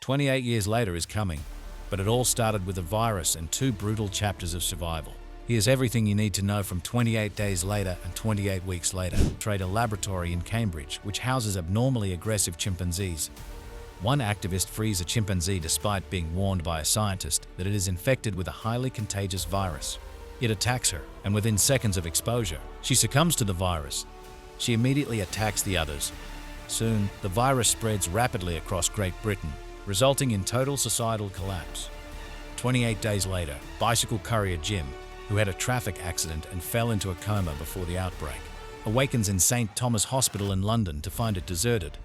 28 years later is coming, but it all started with a virus and 2 brutal chapters of survival. Here's everything you need to know from 28 Days Later and 28 Weeks Later. Trade a laboratory in Cambridge which houses abnormally aggressive chimpanzees. One activist frees a chimpanzee despite being warned by a scientist that it is infected with a highly contagious virus. It attacks her, and within seconds of exposure, she succumbs to the virus. She immediately attacks the others. Soon, the virus spreads rapidly across Great Britain, resulting in total societal collapse. 28 days later, bicycle courier Jim, who had a traffic accident and fell into a coma before the outbreak, awakens in St. Thomas Hospital in London to find it deserted.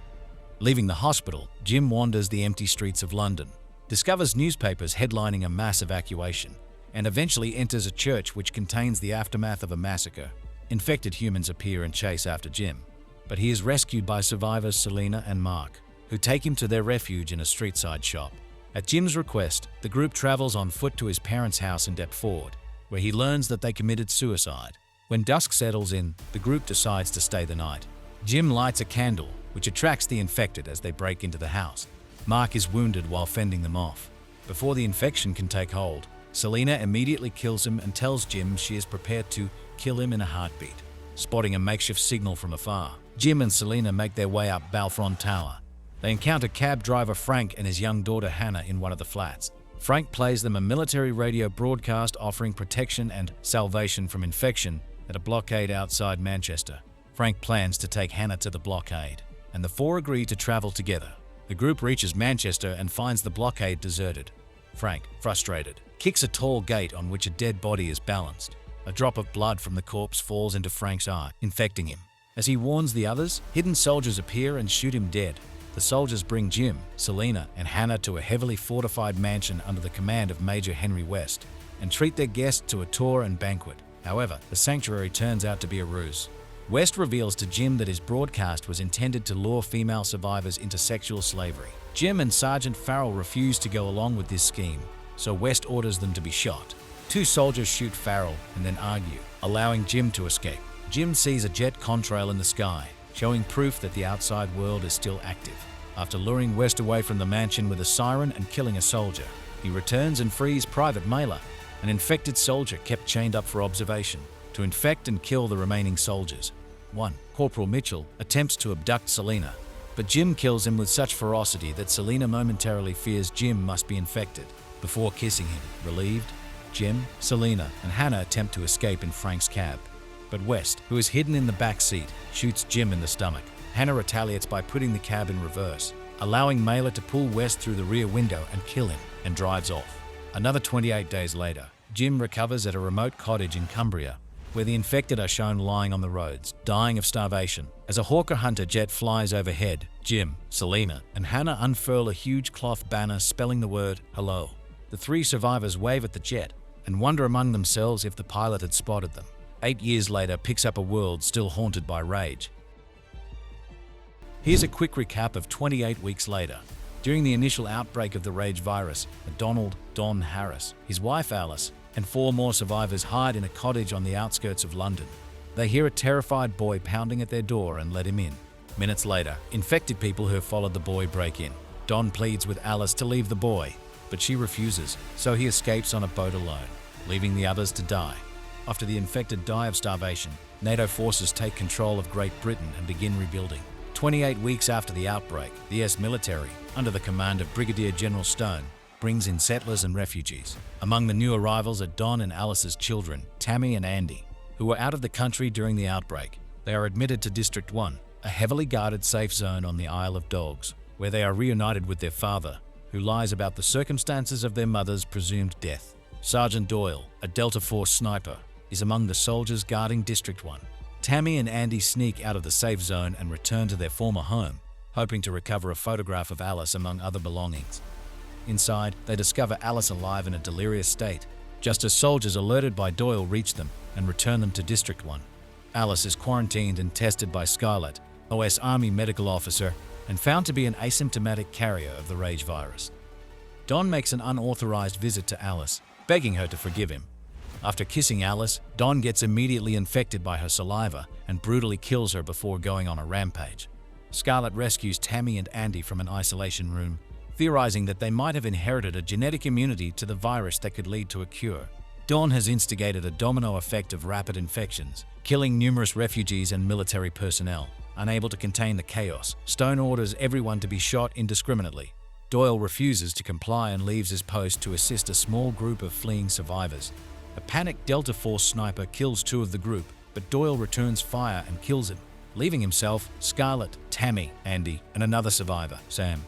Leaving the hospital, Jim wanders the empty streets of London, discovers newspapers headlining a mass evacuation, and eventually enters a church which contains the aftermath of a massacre. Infected humans appear and chase after Jim, but he is rescued by survivors Selena and Mark, who take him to their refuge in a street-side shop. At Jim's request, the group travels on foot to his parents' house in Deptford, where he learns that they committed suicide. When dusk settles in, the group decides to stay the night. Jim lights a candle, which attracts the infected as they break into the house. Mark is wounded while fending them off. Before the infection can take hold, Selena immediately kills him and tells Jim she is prepared to kill him in a heartbeat. Spotting a makeshift signal from afar, Jim and Selena make their way up Balfron Tower. They encounter cab driver Frank and his young daughter Hannah in one of the flats. Frank plays them a military radio broadcast offering protection and salvation from infection at a blockade outside Manchester. Frank plans to take Hannah to the blockade, and the 4 agree to travel together. The group reaches Manchester and finds the blockade deserted. Frank, frustrated, kicks a tall gate on which a dead body is balanced. A drop of blood from the corpse falls into Frank's eye, infecting him. As he warns the others, hidden soldiers appear and shoot him dead. The soldiers bring Jim, Selena, and Hannah to a heavily fortified mansion under the command of Major Henry West and treat their guests to a tour and banquet. However, the sanctuary turns out to be a ruse. West reveals to Jim that his broadcast was intended to lure female survivors into sexual slavery. Jim and Sergeant Farrell refuse to go along with this scheme, so West orders them to be shot. 2 soldiers shoot Farrell and then argue, allowing Jim to escape. Jim sees a jet contrail in the sky, showing proof that the outside world is still active. After luring West away from the mansion with a siren and killing a soldier, he returns and frees Private Mailer, an infected soldier kept chained up for observation, to infect and kill the remaining soldiers. 1. Corporal Mitchell attempts to abduct Selena, but Jim kills him with such ferocity that Selena momentarily fears Jim must be infected. Before kissing him, relieved, Jim, Selena, and Hannah attempt to escape in Frank's cab. But West, who is hidden in the back seat, shoots Jim in the stomach. Hannah retaliates by putting the cab in reverse, allowing Mailer to pull West through the rear window and kill him, and drives off. Another 28 days later, Jim recovers at a remote cottage in Cumbria, where the infected are shown lying on the roads, dying of starvation. As a Hawker Hunter jet flies overhead, Jim, Selena, and Hannah unfurl a huge cloth banner spelling the word hello. The 3 survivors wave at the jet and wonder among themselves if the pilot had spotted them. 8 years later picks up a world still haunted by rage. Here's a quick recap of 28 weeks later. During the initial outbreak of the rage virus, Don Harris, his wife Alice, and 4 more survivors hide in a cottage on the outskirts of London. They hear a terrified boy pounding at their door and let him in. Minutes later, infected people who have followed the boy break in. Don pleads with Alice to leave the boy, but she refuses, so he escapes on a boat alone, leaving the others to die. After the infected die of starvation, NATO forces take control of Great Britain and begin rebuilding. 28 weeks after the outbreak, the US military, under the command of Brigadier General Stone, brings in settlers and refugees. Among the new arrivals are Don and Alice's children, Tammy and Andy, who were out of the country during the outbreak. They are admitted to District 1, a heavily guarded safe zone on the Isle of Dogs, where they are reunited with their father, who lies about the circumstances of their mother's presumed death. Sergeant Doyle, a Delta Force sniper, is among the soldiers guarding District 1. Tammy and Andy sneak out of the safe zone and return to their former home, hoping to recover a photograph of Alice among other belongings. Inside, they discover Alice alive in a delirious state, just as soldiers alerted by Doyle reach them and return them to District 1. Alice is quarantined and tested by Scarlett, US Army medical officer, and found to be an asymptomatic carrier of the rage virus. Don makes an unauthorized visit to Alice, begging her to forgive him. After kissing Alice, Don gets immediately infected by her saliva and brutally kills her before going on a rampage. Scarlett rescues Tammy and Andy from an isolation room, theorizing that they might have inherited a genetic immunity to the virus that could lead to a cure. Dawn has instigated a domino effect of rapid infections, killing numerous refugees and military personnel. Unable to contain the chaos, Stone orders everyone to be shot indiscriminately. Doyle refuses to comply and leaves his post to assist a small group of fleeing survivors. A panicked Delta Force sniper kills 2 of the group, but Doyle returns fire and kills him, leaving himself, Scarlett, Tammy, Andy, and another survivor, Sam.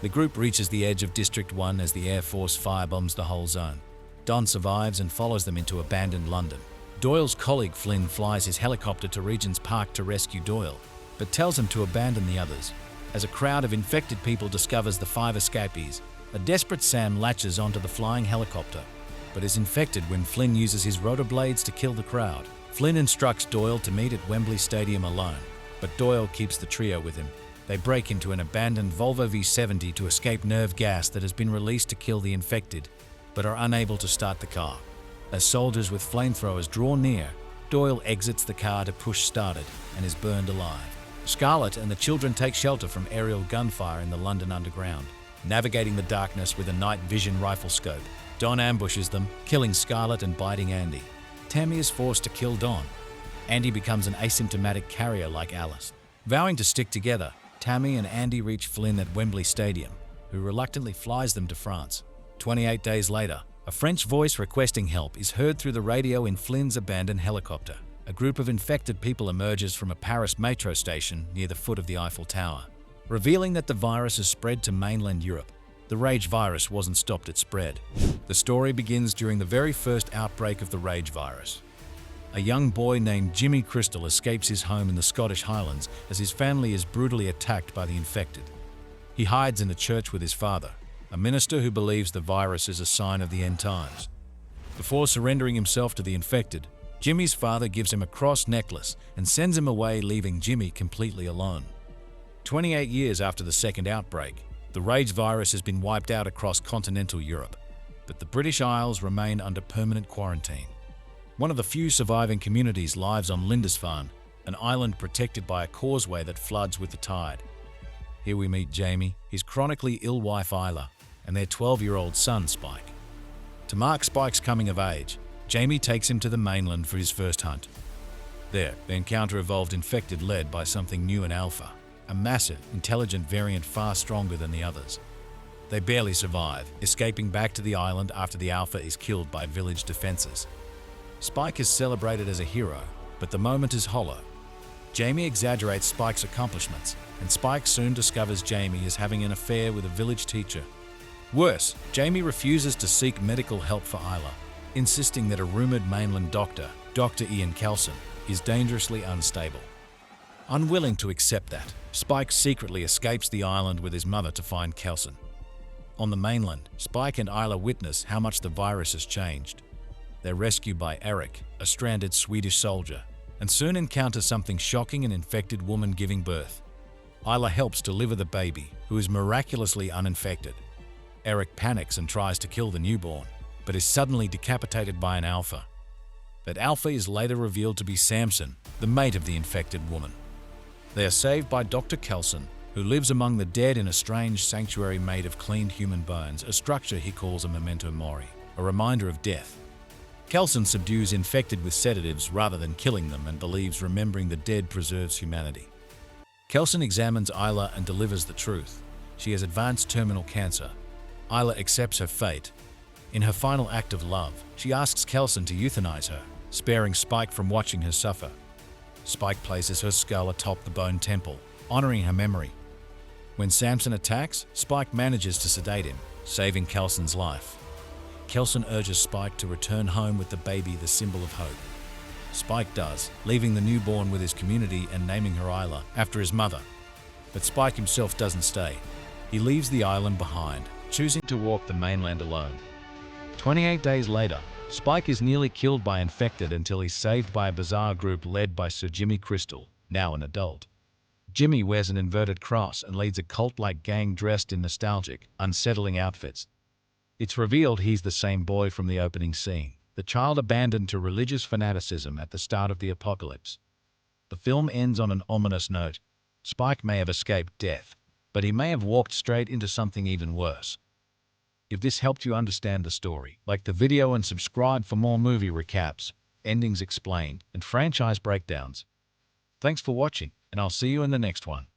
The group reaches the edge of District 1 as the Air Force firebombs the whole zone. Don survives and follows them into abandoned London. Doyle's colleague Flynn flies his helicopter to Regent's Park to rescue Doyle, but tells him to abandon the others. As a crowd of infected people discovers the 5 escapees, a desperate Sam latches onto the flying helicopter, but is infected when Flynn uses his rotor blades to kill the crowd. Flynn instructs Doyle to meet at Wembley Stadium alone, but Doyle keeps the trio with him. They break into an abandoned Volvo V70 to escape nerve gas that has been released to kill the infected, but are unable to start the car. As soldiers with flamethrowers draw near, Doyle exits the car to push start it and is burned alive. Scarlett and the children take shelter from aerial gunfire in the London Underground, navigating the darkness with a night vision rifle scope. Don ambushes them, killing Scarlett and biting Andy. Tammy is forced to kill Don. Andy becomes an asymptomatic carrier like Alice. Vowing to stick together, Tammy and Andy reach Flynn at Wembley Stadium, who reluctantly flies them to France. 28 days later, a French voice requesting help is heard through the radio in Flynn's abandoned helicopter. A group of infected people emerges from a Paris metro station near the foot of the Eiffel Tower, revealing that the virus has spread to mainland Europe. The rage virus wasn't stopped its spread. The story begins during the very first outbreak of the rage virus. A young boy named Jimmy Crystal escapes his home in the Scottish Highlands as his family is brutally attacked by the infected. He hides in the church with his father, a minister who believes the virus is a sign of the end times. Before surrendering himself to the infected, Jimmy's father gives him a cross necklace and sends him away, leaving Jimmy completely alone. 28 years after the second outbreak, the rage virus has been wiped out across continental Europe, but the British Isles remain under permanent quarantine. One of the few surviving communities lives on Lindisfarne, an island protected by a causeway that floods with the tide. Here we meet Jamie, his chronically ill wife Isla, and their 12-year-old son Spike. To mark Spike's coming of age, Jamie takes him to the mainland for his first hunt. There, they encounter evolved infected led by something new in Alpha, a massive, intelligent variant far stronger than the others. They barely survive, escaping back to the island after the Alpha is killed by village defenses. Spike is celebrated as a hero, but the moment is hollow. Jamie exaggerates Spike's accomplishments, and Spike soon discovers Jamie is having an affair with a village teacher. Worse, Jamie refuses to seek medical help for Isla, insisting that a rumored mainland doctor, Dr. Ian Kelson, is dangerously unstable. Unwilling to accept that, Spike secretly escapes the island with his mother to find Kelson. On the mainland, Spike and Isla witness how much the virus has changed. They're rescued by Eric, a stranded Swedish soldier, and soon encounter something shocking: an infected woman giving birth. Isla helps deliver the baby, who is miraculously uninfected. Eric panics and tries to kill the newborn, but is suddenly decapitated by an Alpha. That Alpha is later revealed to be Samson, the mate of the infected woman. They are saved by Dr. Kelson, who lives among the dead in a strange sanctuary made of cleaned human bones, a structure he calls a memento mori, a reminder of death. Kelson subdues infected with sedatives rather than killing them and believes remembering the dead preserves humanity. Kelson examines Isla and delivers the truth. She has advanced terminal cancer. Isla accepts her fate. In her final act of love, she asks Kelson to euthanize her, sparing Spike from watching her suffer. Spike places her skull atop the bone temple, honoring her memory. When Samson attacks, Spike manages to sedate him, saving Kelson's life. Kelson urges Spike to return home with the baby, the symbol of hope. Spike does, leaving the newborn with his community and naming her Isla after his mother. But Spike himself doesn't stay. He leaves the island behind, choosing to walk the mainland alone. 28 days later, Spike is nearly killed by infected until he's saved by a bizarre group led by Sir Jimmy Crystal, now an adult. Jimmy wears an inverted cross and leads a cult-like gang dressed in nostalgic, unsettling outfits. It's revealed he's the same boy from the opening scene, the child abandoned to religious fanaticism at the start of the apocalypse. The film ends on an ominous note. Spike may have escaped death, but he may have walked straight into something even worse. If this helped you understand the story, like the video and subscribe for more movie recaps, endings explained, and franchise breakdowns. Thanks for watching, and I'll see you in the next one.